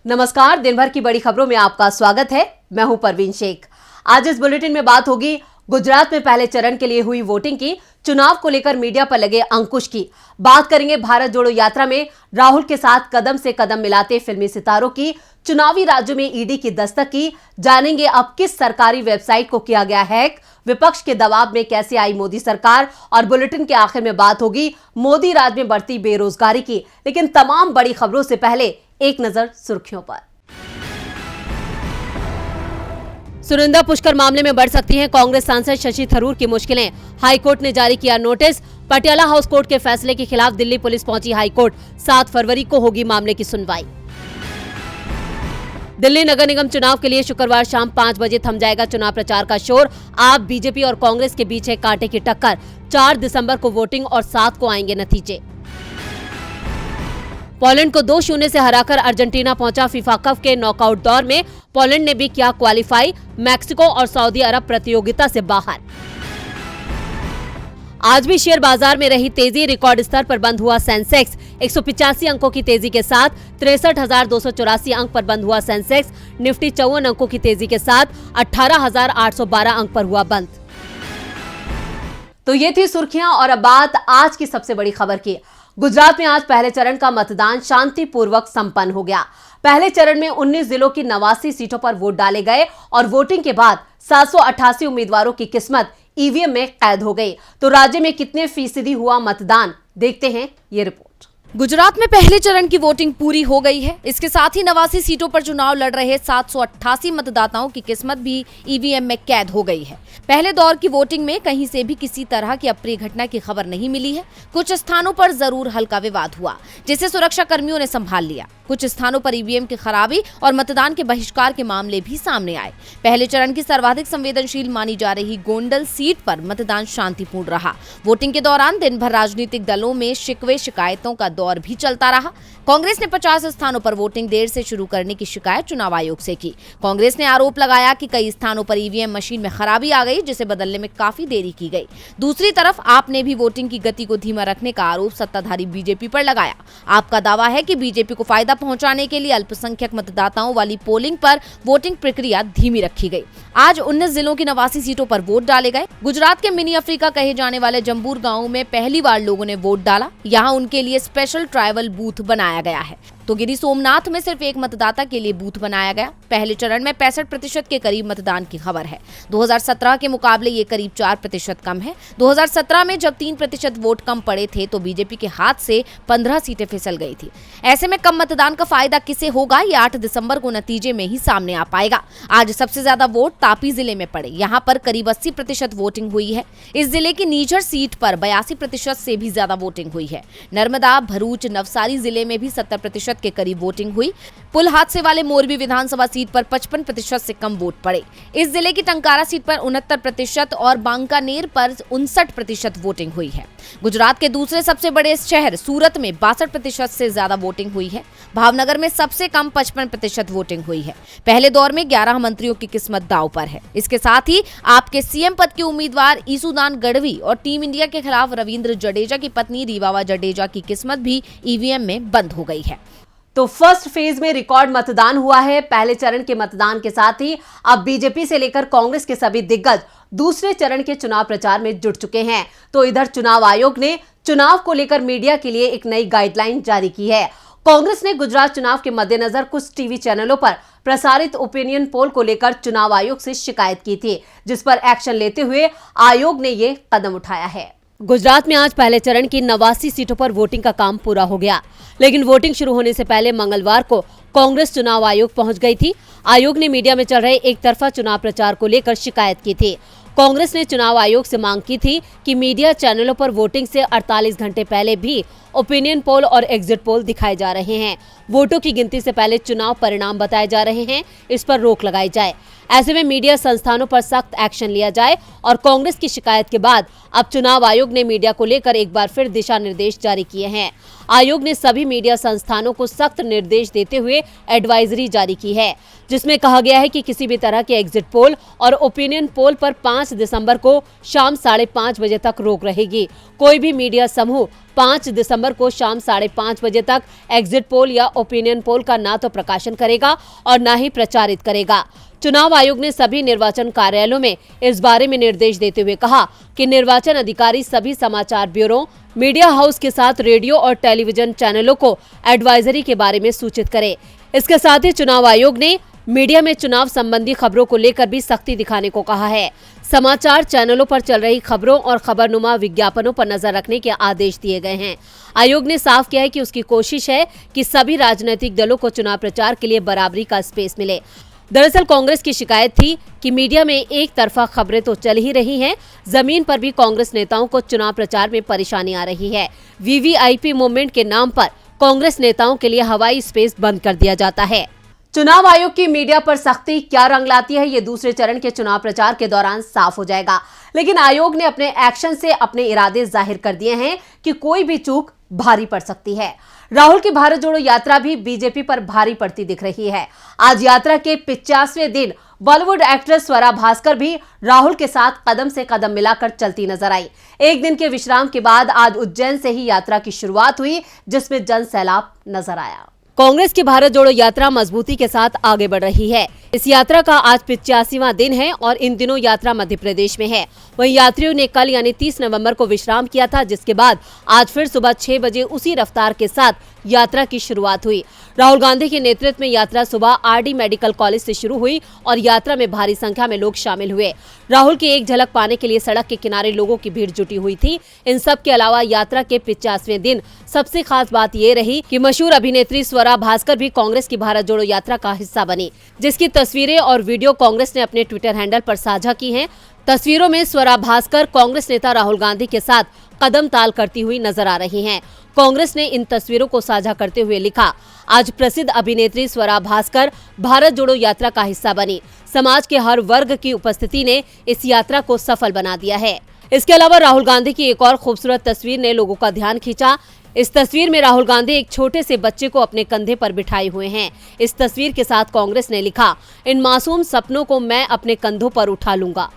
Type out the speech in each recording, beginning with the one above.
नमस्कार, दिन भर की बड़ी खबरों में आपका स्वागत है। मैं हूं परवीन शेख। आज इस बुलेटिन में बात होगी गुजरात में पहले चरण के लिए हुई वोटिंग की, चुनाव को लेकर मीडिया पर लगे अंकुश की। बात करेंगे भारत जोड़ो यात्रा में राहुल के साथ कदम से कदम मिलाते फिल्मी सितारों की, चुनावी राज्यों में ईडी की दस्तक की। जानेंगे अब किस सरकारी वेबसाइट को किया गया हैक, विपक्ष के दबाव में कैसे आई मोदी सरकार, और बुलेटिन के आखिर में बात होगी मोदी राज में बढ़ती बेरोजगारी की। लेकिन तमाम बड़ी खबरों से पहले एक नजर सुर्खियों पर। सुरिंदा पुष्कर मामले में बढ़ सकती हैं कांग्रेस सांसद शशि थरूर की मुश्किलें। हाईकोर्ट ने जारी किया नोटिस। पटियाला हाउस कोर्ट के फैसले के खिलाफ दिल्ली पुलिस पहुंची हाईकोर्ट। 7 फरवरी को होगी मामले की सुनवाई। दिल्ली नगर निगम चुनाव के लिए शुक्रवार शाम 5 बजे थम जाएगा चुनाव प्रचार का शोर। आप बीजेपी और कांग्रेस के बीच है कांटे की टक्कर। 4 दिसंबर को वोटिंग और 7 को आएंगे नतीजे। पोलैंड को 2-0 से हराकर अर्जेंटीना पहुंचा फीफा कप के नॉकआउट दौर में। पोलैंड ने भी किया क्वालिफाई। मैक्सिको और सऊदी अरब प्रतियोगिता से बाहर। आज भी शेयर बाजार में रही तेजी। रिकॉर्ड स्तर पर बंद हुआ सेंसेक्स। 185 अंकों की तेजी के साथ 63,284 अंक पर बंद हुआ सेंसेक्स। निफ्टी 54 अंकों की तेजी के साथ 18,812 अंक पर हुआ बंद। तो ये थी सुर्खियां और अब बात आज की सबसे बड़ी खबर की। गुजरात में आज पहले चरण का मतदान शांतिपूर्वक संपन्न हो गया। पहले चरण में 19 जिलों की 89 सीटों पर वोट डाले गए और वोटिंग के बाद 788 उम्मीदवारों की किस्मत ईवीएम में कैद हो गई। तो राज्य में कितने फीसदी हुआ मतदान, देखते हैं ये रिपोर्ट। गुजरात में पहले चरण की वोटिंग पूरी हो गई है। इसके साथ ही 89 सीटों पर चुनाव लड़ रहे 788 मतदाताओं की किस्मत भी ईवीएम में कैद हो गई है। पहले दौर की वोटिंग में कहीं से भी किसी तरह की अप्रिय घटना की खबर नहीं मिली है। कुछ स्थानों पर जरूर हल्का विवाद हुआ, जिसे सुरक्षा कर्मियों ने संभाल लिया। कुछ स्थानों पर ईवीएम की खराबी और मतदान के बहिष्कार के मामले भी सामने आए। पहले चरण की सर्वाधिक संवेदनशील मानी जा रही गोंडल सीट पर मतदान शांतिपूर्ण रहा। वोटिंग के दौरान दिन भर राजनीतिक दलों में शिकवे शिकायतों का दौर भी चलता रहा। कांग्रेस ने 50 स्थानों पर वोटिंग देर से शुरू करने की शिकायत चुनाव आयोग से की। कांग्रेस ने आरोप लगाया कि कई स्थानों पर ईवीएम मशीन में खराबी आ गई, जिसे बदलने में काफी देरी की गई। दूसरी तरफ आप ने भी वोटिंग की गति को धीमा रखने का आरोप सत्ताधारी बीजेपी पर लगाया। आपका दावा है कि बीजेपी को फायदा पहुंचाने के लिए अल्पसंख्यक मतदाताओं वाली पोलिंग पर वोटिंग प्रक्रिया धीमी रखी गई। आज 19 जिलों की 89 सीटों पर वोट डाले गए। गुजरात के मिनी अफ्रीका कहे जाने वाले जम्बूर गांव में पहली बार लोगों ने वोट डाला। यहाँ उनके लिए स्पेशल ट्राइबल बूथ बनाया गया है। तो गिरी सोमनाथ में सिर्फ एक मतदाता के लिए बूथ बनाया गया। पहले चरण में 65% के करीब मतदान की खबर है। 2017 के मुकाबले ये करीब 4% कम है। 2017 में जब 3% वोट कम पड़े थे तो बीजेपी के हाथ से 15 सीटें फिसल गई थी। ऐसे में कम मतदान का फायदा किसे होगा, ये 8 दिसंबर को नतीजे में ही सामने आ पाएगा। आज सबसे ज्यादा वोट तापी जिले में पड़े। यहाँ पर करीब 80% वोटिंग हुई है। इस जिले की नीझर सीट पर 82% से भी ज्यादा वोटिंग हुई है। नर्मदा, भरूच, नवसारी जिले में भी 70% के करीब वोटिंग हुई। पुल हादसे वाले मोरबी विधानसभा सीट पर 55% से कम वोट पड़े। इस जिले की टंकारा सीट पर 69% और बांकानेर पर 59% वोटिंग हुई है। गुजरात के दूसरे सबसे बड़े शहर सूरत में 62% से ज्यादा वोटिंग हुई है। भावनगर में सबसे कम 55% वोटिंग हुई है। पहले दौर में 11 मंत्रियों की किस्मत दांव पर है। इसके साथ ही आपके सीएम पद के उम्मीदवार ईसुदान गढ़वी और टीम इंडिया के खिलाफ रविंद्र जडेजा की पत्नी रीवावा जडेजा की किस्मत भी ईवीएम में बंद हो गई है। तो फर्स्ट फेज में रिकॉर्ड मतदान हुआ है। पहले चरण के मतदान के साथ ही अब बीजेपी से लेकर कांग्रेस के सभी दिग्गज दूसरे चरण के चुनाव प्रचार में जुट चुके हैं। तो इधर चुनाव आयोग ने चुनाव को लेकर मीडिया के लिए एक नई गाइडलाइन जारी की है। कांग्रेस ने गुजरात चुनाव के मद्देनजर कुछ टीवी चैनलों पर प्रसारित ओपिनियन पोल को लेकर चुनाव आयोग से शिकायत की थी, जिस पर एक्शन लेते हुए आयोग ने ये कदम उठाया है। गुजरात में आज पहले चरण की 89 सीटों पर वोटिंग का काम पूरा हो गया, लेकिन वोटिंग शुरू होने से पहले मंगलवार को कांग्रेस चुनाव आयोग पहुंच गई थी। आयोग ने मीडिया में चल रहे एक तरफा चुनाव प्रचार को लेकर शिकायत की थी। कांग्रेस ने चुनाव आयोग से मांग की थी कि मीडिया चैनलों पर वोटिंग से 48 घंटे पहले भी ओपिनियन पोल और एग्जिट पोल दिखाए जा रहे हैं। वोटों की गिनती से पहले चुनाव परिणाम बताए जा रहे हैं, इस पर रोक लगाई जाए। ऐसे में मीडिया संस्थानों पर सख्त एक्शन लिया जाए। और कांग्रेस की शिकायत के बाद अब चुनाव आयोग ने मीडिया को लेकर एक बार फिर दिशा निर्देश जारी किए हैं। आयोग ने सभी मीडिया संस्थानों को सख्त निर्देश देते हुए एडवाइजरी जारी की है, जिसमें कहा गया है कि किसी भी तरह के एग्जिट पोल और ओपिनियन पोल पर 5 दिसंबर को शाम 5:30 बजे तक रोक रहेगी। कोई भी मीडिया समूह 5 दिसंबर को शाम 5:30 बजे तक एग्जिट पोल या ओपिनियन पोल का ना तो प्रकाशन करेगा और ना ही प्रचारित करेगा। चुनाव आयोग ने सभी निर्वाचन कार्यालयों में इस बारे में निर्देश देते हुए कहा कि निर्वाचन अधिकारी सभी समाचार ब्यूरो, मीडिया हाउस के साथ रेडियो और टेलीविजन चैनलों को एडवाइजरी के बारे में सूचित करें। इसके साथ ही चुनाव आयोग ने मीडिया में चुनाव संबंधी खबरों को लेकर भी सख्ती दिखाने को कहा है। समाचार चैनलों पर चल रही खबरों और खबरनुमा विज्ञापनों पर नजर रखने के आदेश दिए गए हैं। आयोग ने साफ किया है कि उसकी कोशिश है कि सभी राजनीतिक दलों को चुनाव प्रचार के लिए बराबरी का स्पेस मिले। दरअसल कांग्रेस की शिकायत थी कि मीडिया में एक तरफा खबरें तो चल ही रही हैं, जमीन पर भी कांग्रेस नेताओं को चुनाव प्रचार में परेशानी आ रही है। वीवीआईपी मूवमेंट के नाम पर कांग्रेस नेताओं के लिए हवाई स्पेस बंद कर दिया जाता है। चुनाव आयोग की मीडिया पर सख्ती क्या रंग लाती है, ये दूसरे चरण के चुनाव प्रचार के दौरान साफ हो जाएगा। लेकिन आयोग ने अपने एक्शन से अपने इरादे जाहिर कर दिए हैं कि कोई भी चूक भारी पड़ सकती है। राहुल की भारत जोड़ो यात्रा भी बीजेपी पर भारी पड़ती दिख रही है। आज यात्रा के 50वें दिन बॉलीवुड एक्ट्रेस स्वरा भास्कर भी राहुल के साथ कदम से कदम मिलाकर चलती नजर आई। एक दिन के विश्राम के बाद आज उज्जैन से ही यात्रा की शुरुआत हुई, जिसमें जन सैलाब नजर आया। कांग्रेस की भारत जोड़ो यात्रा मजबूती के साथ आगे बढ़ रही है। इस यात्रा का आज 85वां दिन है और इन दिनों यात्रा मध्य प्रदेश में है। वहीं यात्रियों ने कल यानी 30 नवंबर को विश्राम किया था, जिसके बाद आज फिर सुबह 6 बजे उसी रफ्तार के साथ यात्रा की शुरुआत हुई। राहुल गांधी के नेतृत्व में यात्रा सुबह आरडी मेडिकल कॉलेज से शुरू हुई और यात्रा में भारी संख्या में लोग शामिल हुए। राहुल की एक झलक पाने के लिए सड़क के किनारे लोगों की भीड़ जुटी हुई थी। इन सब के अलावा यात्रा के 50वें दिन सबसे खास बात ये रही कि मशहूर अभिनेत्री स्वरा भास्कर भी कांग्रेस की भारत जोड़ो यात्रा का हिस्सा बनी, जिसकी तस्वीरें और वीडियो कांग्रेस ने अपने ट्विटर हैंडल पर साझा की हैं। तस्वीरों में स्वरा भास्कर कांग्रेस नेता राहुल गांधी के साथ कदम ताल करती हुई नजर आ रही हैं। कांग्रेस ने इन तस्वीरों को साझा करते हुए लिखा, आज प्रसिद्ध अभिनेत्री स्वरा भास्कर भारत जोड़ो यात्रा का हिस्सा बनी। समाज के हर वर्ग की उपस्थिति ने इस यात्रा को सफल बना दिया है। इसके अलावा राहुल गांधी की एक और खूबसूरत तस्वीर ने लोगों का ध्यान खींचा। इस तस्वीर में राहुल गांधी एक छोटे से बच्चे को अपने कंधे पर बिठाए हुए हैं। इस तस्वीर के साथ कांग्रेस ने लिखा, इन मासूम सपनों को मैं अपने कंधों पर उठा लूंगा।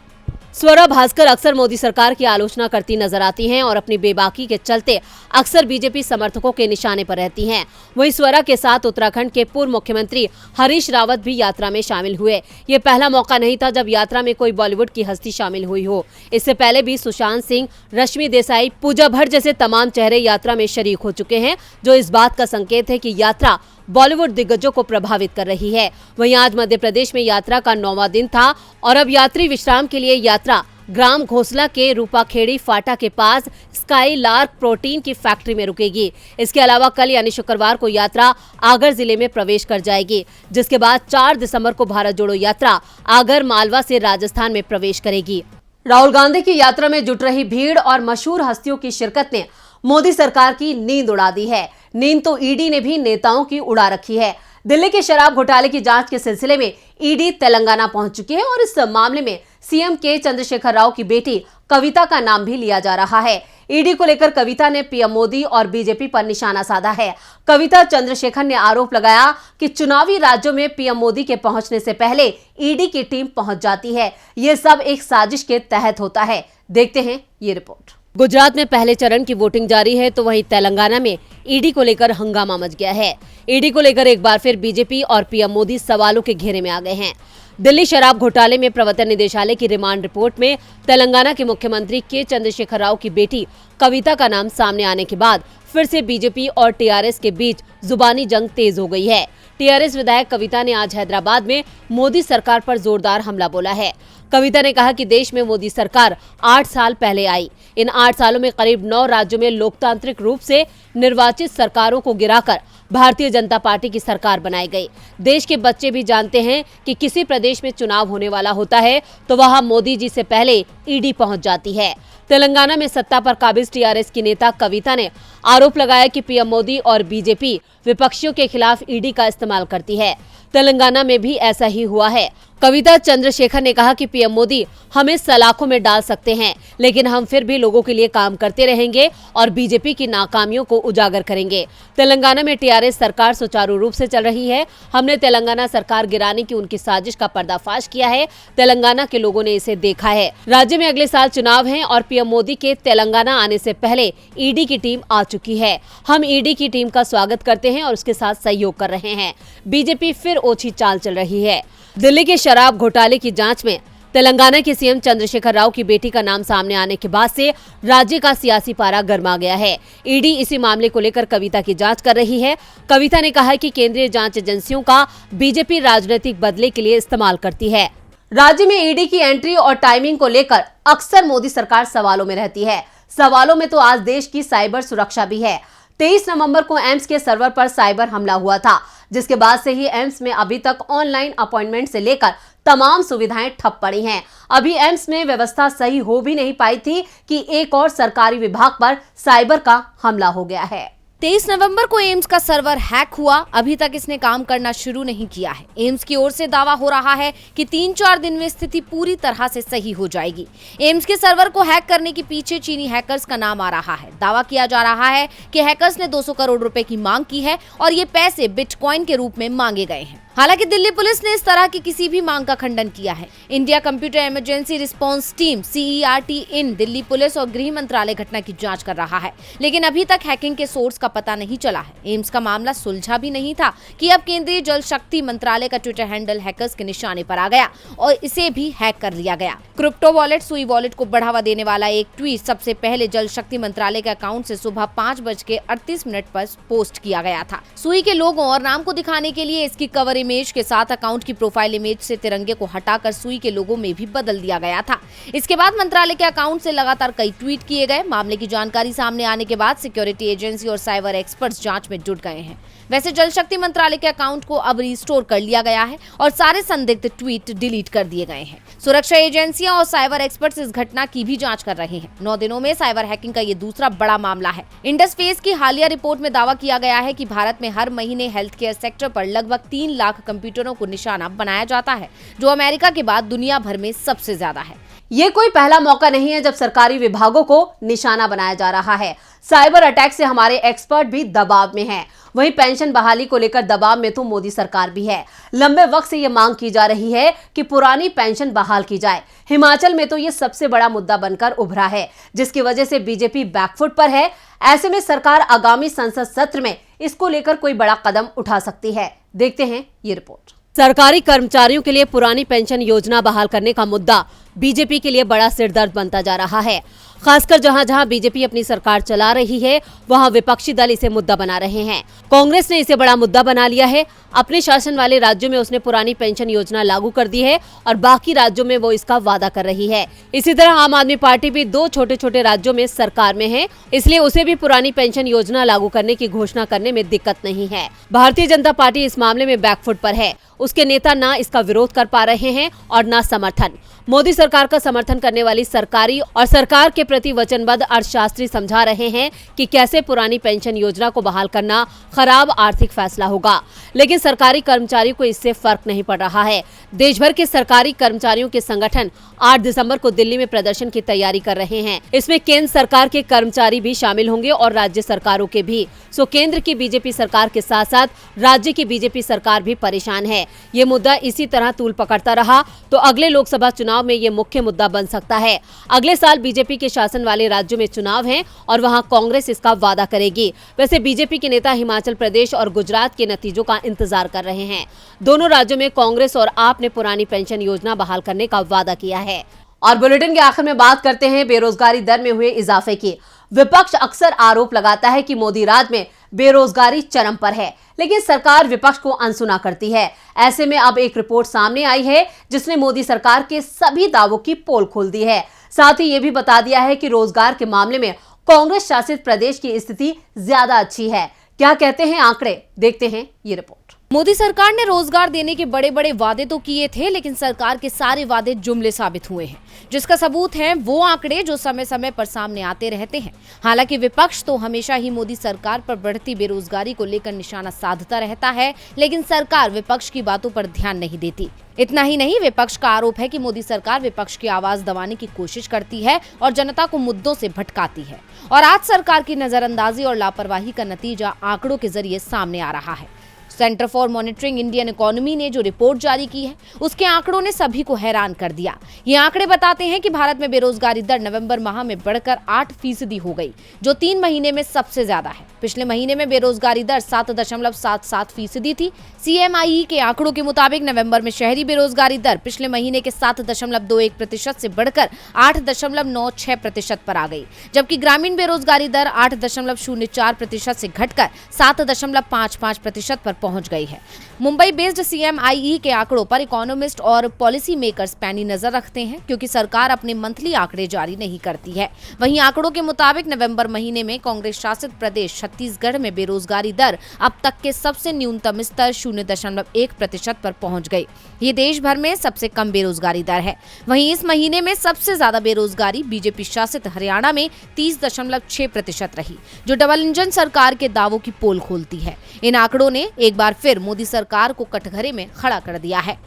स्वरा भास्कर अक्सर मोदी सरकार की आलोचना करती नजर आती हैं और अपनी बेबाकी के चलते अक्सर बीजेपी समर्थकों के निशाने पर रहती हैं। वहीं स्वरा के साथ उत्तराखंड के पूर्व मुख्यमंत्री हरीश रावत भी यात्रा में शामिल हुए। ये पहला मौका नहीं था जब यात्रा में कोई बॉलीवुड की हस्ती शामिल हुई हो। इससे पहले भी सुशांत सिंह, रश्मि देसाई, पूजा भट्ट जैसे तमाम चेहरे यात्रा में शरीक हो चुके हैं, जो इस बात का संकेत है कि यात्रा बॉलीवुड दिग्गजों को प्रभावित कर रही है। वहीं आज मध्य प्रदेश में यात्रा का 9वां दिन था और अब यात्री विश्राम के लिए यात्रा ग्राम घोसला के रूपाखेड़ी फाटा के पास स्काई लार्क प्रोटीन की फैक्ट्री में रुकेगी। इसके अलावा कल यानी शुक्रवार को यात्रा आगर जिले में प्रवेश कर जाएगी, जिसके बाद 4 दिसंबर को भारत जोड़ो यात्रा आगर मालवा से राजस्थान में प्रवेश करेगी। राहुल गांधी की यात्रा में जुट रही भीड़ और मशहूर हस्तियों की शिरकत ने मोदी सरकार की नींद उड़ा दी है। नींद तो ईडी ने भी नेताओं की उड़ा रखी है। दिल्ली के शराब घोटाले की जांच के सिलसिले में ईडी तेलंगाना पहुंच चुकी है और इस मामले में सीएम के चंद्रशेखर राव की बेटी कविता का नाम भी लिया जा रहा है। ईडी को लेकर कविता ने पीएम मोदी और बीजेपी पर निशाना साधा है। कविता चंद्रशेखर ने आरोप लगाया कि चुनावी राज्यों में पीएम मोदी के पहुंचने से पहले ईडी की टीम पहुंच जाती है। ये सब एक साजिश के तहत होता है। देखते हैं ये रिपोर्ट। गुजरात में पहले चरण की वोटिंग जारी है तो वहीं तेलंगाना में ईडी को लेकर हंगामा मच गया है। ईडी को लेकर एक बार फिर बीजेपी और पीएम मोदी सवालों के घेरे में आ गए हैं। दिल्ली शराब घोटाले में प्रवर्तन निदेशालय की रिमांड रिपोर्ट में तेलंगाना के मुख्यमंत्री के चंद्रशेखर राव की बेटी कविता का नाम सामने आने के बाद फिर से बीजेपी और टीआरएस के बीच जुबानी जंग तेज हो गई है। टीआरएस विधायक कविता ने आज हैदराबाद में मोदी सरकार पर जोरदार हमला बोला है। कविता ने कहा कि देश में मोदी सरकार 8 साल पहले आई। इन 8 सालों में करीब 9 राज्यों में लोकतांत्रिक रूप से निर्वाचित सरकारों को गिराकर भारतीय जनता पार्टी की सरकार बनाई गई। देश के बच्चे भी जानते हैं कि किसी प्रदेश में चुनाव होने वाला होता है तो वहां मोदी जी से पहले ईडी पहुंच जाती है। तेलंगाना में सत्ता पर काबिज टीआरएस की नेता कविता ने आरोप लगाया कि पीएम मोदी और बीजेपी विपक्षियों के खिलाफ ईडी का इस्तेमाल करती है। तेलंगाना में भी ऐसा ही हुआ है। कविता चंद्रशेखर ने कहा कि पीएम मोदी हमें सलाखों में डाल सकते हैं, लेकिन हम फिर भी लोगों के लिए काम करते रहेंगे और बीजेपी की नाकामियों को उजागर करेंगे। तेलंगाना में टीआरएस सरकार सुचारू रूप से चल रही है। हमने तेलंगाना सरकार गिराने की उनकी साजिश का पर्दाफाश किया है। तेलंगाना के लोगों ने इसे देखा है। राज्य में अगले साल चुनाव हैं और पीएम मोदी के तेलंगाना आने से पहले ईडी की टीम आ चुकी है। हम ईडी की टीम का स्वागत करते हैं और उसके साथ सहयोग कर रहे हैं। बीजेपी फिर ओछी चाल चल रही है। दिल्ली के शराब घोटाले की जांच में तेलंगाना के सीएम चंद्रशेखर राव की बेटी का नाम सामने आने के बाद से राज्य का सियासी पारा गर्मा गया है। ईडी इसी मामले को लेकर कविता की जांच कर रही है। कविता ने कहा कि केंद्रीय जांच एजेंसियों का बीजेपी राजनीतिक बदले के लिए इस्तेमाल करती है। राज्य में ईडी की एंट्री और टाइमिंग को लेकर अक्सर मोदी सरकार सवालों में रहती है। सवालों में तो आज देश की साइबर सुरक्षा भी है। 23 नवंबर को एम्स के सर्वर पर साइबर हमला हुआ था, जिसके बाद से ही एम्स में अभी तक ऑनलाइन अपॉइंटमेंट से लेकर तमाम सुविधाएं ठप पड़ी हैं। अभी एम्स में व्यवस्था सही हो भी नहीं पाई थी कि एक और सरकारी विभाग पर साइबर का हमला हो गया है। 23 नवंबर को एम्स का सर्वर हैक हुआ। अभी तक इसने काम करना शुरू नहीं किया है। एम्स की ओर से दावा हो रहा है कि 3-4 दिन में स्थिति पूरी तरह से सही हो जाएगी। एम्स के सर्वर को हैक करने के पीछे चीनी हैकर्स का नाम आ रहा है। दावा किया जा रहा है कि हैकर्स ने 200 करोड़ रुपए की मांग की है और ये पैसे बिटकॉइन के रूप में मांगे गए हैं। हालांकि दिल्ली पुलिस ने इस तरह की किसी भी मांग का खंडन किया है। India computer emergency response team CERT इन दिल्ली पुलिस और गृह मंत्रालय घटना की जांच कर रहा है, लेकिन अभी तक हैकिंग के सोर्स का पता नहीं चला है। एम्स का मामला सुलझा भी नहीं था कि अब केंद्रीय जल शक्ति मंत्रालय का ट्विटर हैंडल हैकर्स के निशाने पर आ गया और इसे भी हैक कर लिया गया। क्रिप्टो वॉलेट सुई वॉलेट को बढ़ावा देने वाला एक ट्वीट सबसे पहले जल शक्ति मंत्रालय के अकाउंट से सुबह 5:38 पर पोस्ट किया गया था। सुई के लोगों और नाम को दिखाने के लिए इसकी कवर इमेज के साथ अकाउंट की प्रोफाइल इमेज से तिरंगे को हटाकर सुई के लोगों में भी बदल दिया गया था। इसके बाद मंत्रालय के अकाउंट से लगातार कई ट्वीट किए गए। मामले की जानकारी सामने आने के बाद सिक्योरिटी एजेंसी और साइबर एक्सपर्ट्स जांच में जुट गए हैं। वैसे जल शक्ति मंत्रालय के अकाउंट को अब रिस्टोर कर लिया गया है और सारे संदिग्ध ट्वीट डिलीट कर दिए गए हैं। सुरक्षा एजेंसियां और साइबर एक्सपर्ट्स इस घटना की भी जांच कर रहे हैं। 9 दिनों में साइबर हैकिंग का ये दूसरा बड़ा मामला है। इंडस फेस की हालिया रिपोर्ट में दावा किया गया है कि भारत में हर महीने हेल्थ केयर सेक्टर पर लगभग 3 लाख कंप्यूटरों को निशाना बनाया जाता है, जो अमेरिका के बाद दुनिया भर में सबसे ज्यादा है। ये कोई पहला मौका नहीं है जब सरकारी विभागों को निशाना बनाया जा रहा है। साइबर अटैक से हमारे एक्सपर्ट भी दबाव में हैं। वहीं पेंशन बहाली को लेकर दबाव में तो मोदी सरकार भी है। लंबे वक्त से ये मांग की जा रही है कि पुरानी पेंशन बहाल की जाए। हिमाचल में तो ये सबसे बड़ा मुद्दा बनकर उभरा है, जिसकी वजह से बीजेपी बैकफुट पर है। ऐसे में सरकार आगामी संसद सत्र में इसको लेकर कोई बड़ा कदम उठा सकती है। देखते हैं ये रिपोर्ट। सरकारी कर्मचारियों के लिए पुरानी पेंशन योजना बहाल करने का मुद्दा बीजेपी के लिए बड़ा सिरदर्द बनता जा रहा है। खासकर जहां जहां बीजेपी अपनी सरकार चला रही है, वहां विपक्षी दल इसे मुद्दा बना रहे हैं। कांग्रेस ने इसे बड़ा मुद्दा बना लिया है। अपने शासन वाले राज्यों में उसने पुरानी पेंशन योजना लागू कर दी है और बाकी राज्यों में वो इसका वादा कर रही है। इसी तरह आम आदमी पार्टी भी 2 छोटे-छोटे राज्यों में सरकार में है, इसलिए उसे भी पुरानी पेंशन योजना लागू करने की घोषणा करने में दिक्कत नहीं है। भारतीय जनता पार्टी इस मामले में बैकफुट पर है। उसके नेता ना इसका विरोध कर पा रहे हैं और ना समर्थन। मोदी सरकार का समर्थन करने वाली सरकारी और सरकार के प्रति वचनबद्ध अर्थशास्त्री समझा रहे हैं कि कैसे पुरानी पेंशन योजना को बहाल करना खराब आर्थिक फैसला होगा, लेकिन सरकारी कर्मचारियों को इससे फर्क नहीं पड़ रहा है। देश भर के सरकारी कर्मचारियों के संगठन 8 दिसंबर को दिल्ली में प्रदर्शन की तैयारी कर रहे हैं। इसमें केंद्र सरकार के कर्मचारी भी शामिल होंगे और राज्य सरकारों के भी। सो केंद्र की बीजेपी सरकार के साथ साथ राज्य की बीजेपी सरकार भी परेशान है। ये मुद्दा इसी तरह तूल पकड़ता रहा तो अगले लोकसभा चुनाव में ये मुख्य मुद्दा बन सकता है। अगले साल बीजेपी के शासन वाले राज्यों में चुनाव हैं और वहां कांग्रेस इसका वादा करेगी। वैसे बीजेपी के नेता हिमाचल प्रदेश और गुजरात के नतीजों का इंतजार कर रहे हैं। दोनों राज्यों में कांग्रेस और आप ने पुरानी पेंशन योजना बहाल करने का वादा किया है। और बुलेटिन के आखिर में बात करते हैं बेरोजगारी दर में हुए इजाफे की। विपक्ष अक्सर आरोप लगाता है कि मोदी राज में बेरोजगारी चरम पर है, लेकिन सरकार विपक्ष को अनसुना करती है। ऐसे में अब एक रिपोर्ट सामने आई है जिसने मोदी सरकार के सभी दावों की पोल खोल दी है। साथ ही ये भी बता दिया है कि रोजगार के मामले में कांग्रेस शासित प्रदेश की स्थिति ज्यादा अच्छी है। क्या कहते हैं आंकड़े, देखते हैं ये रिपोर्ट। मोदी सरकार ने रोजगार देने के बड़े बड़े वादे तो किए थे, लेकिन सरकार के सारे वादे जुमले साबित हुए हैं, जिसका सबूत है वो आंकड़े जो समय समय पर सामने आते रहते हैं। हालांकि विपक्ष तो हमेशा ही मोदी सरकार पर बढ़ती बेरोजगारी को लेकर निशाना साधता रहता है, लेकिन सरकार विपक्ष की बातों पर ध्यान नहीं देती। इतना ही नहीं, विपक्ष का आरोप है कि मोदी सरकार विपक्ष की आवाज दबाने की कोशिश करती है और जनता को मुद्दों से भटकाती है। और आज सरकार की नजरअंदाजी और लापरवाही का नतीजा आंकड़ों के जरिए सामने आ रहा है। Centre for monitoring Indian economy ने जो रिपोर्ट जारी की है, उसके आंकड़ों ने सभी को हैरान कर दिया। ये आंकड़े बताते हैं कि भारत में बेरोजगारी दर नवंबर माह में बढ़कर 8% हो गई, जो 3 महीने में सबसे ज्यादा है। पिछले महीने में बेरोजगारी दर 7.77% थी। CMIE के आंकड़ों के मुताबिक नवंबर में शहरी बेरोजगारी दर पिछले महीने के 7.21% से बढ़कर 8.96% पर आ गई, जबकि ग्रामीण बेरोजगारी दर 8.04% से घटकर 7.55% पर पहुंच गई है। मुंबई बेस्ड CMIE के आंकड़ों पर इकोनॉमिस्ट और पॉलिसी मेकर्स पैनी नजर रखते हैं, क्योंकि सरकार अपने मंथली आंकड़े जारी नहीं करती है। वहीं आंकड़ों के मुताबिक नवंबर महीने में कांग्रेस शासित प्रदेश छत्तीसगढ़ में बेरोजगारी दर अब तक के सबसे न्यूनतम स्तर 0.1% पर पहुंच गई। ये देश भर में सबसे कम बेरोजगारी दर है। वहीं इस महीने में सबसे ज्यादा बेरोजगारी बीजेपी शासित हरियाणा में 30.6% रही, जो डबल इंजन सरकार के दावों की पोल खोलती है। इन आंकड़ों ने एक बार फिर मोदी सरकार को कटघरे में खड़ा कर दिया है।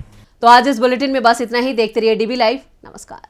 तो आज इस बुलेटिन में बस इतना ही। देखते रहिए DB लाइव। नमस्कार।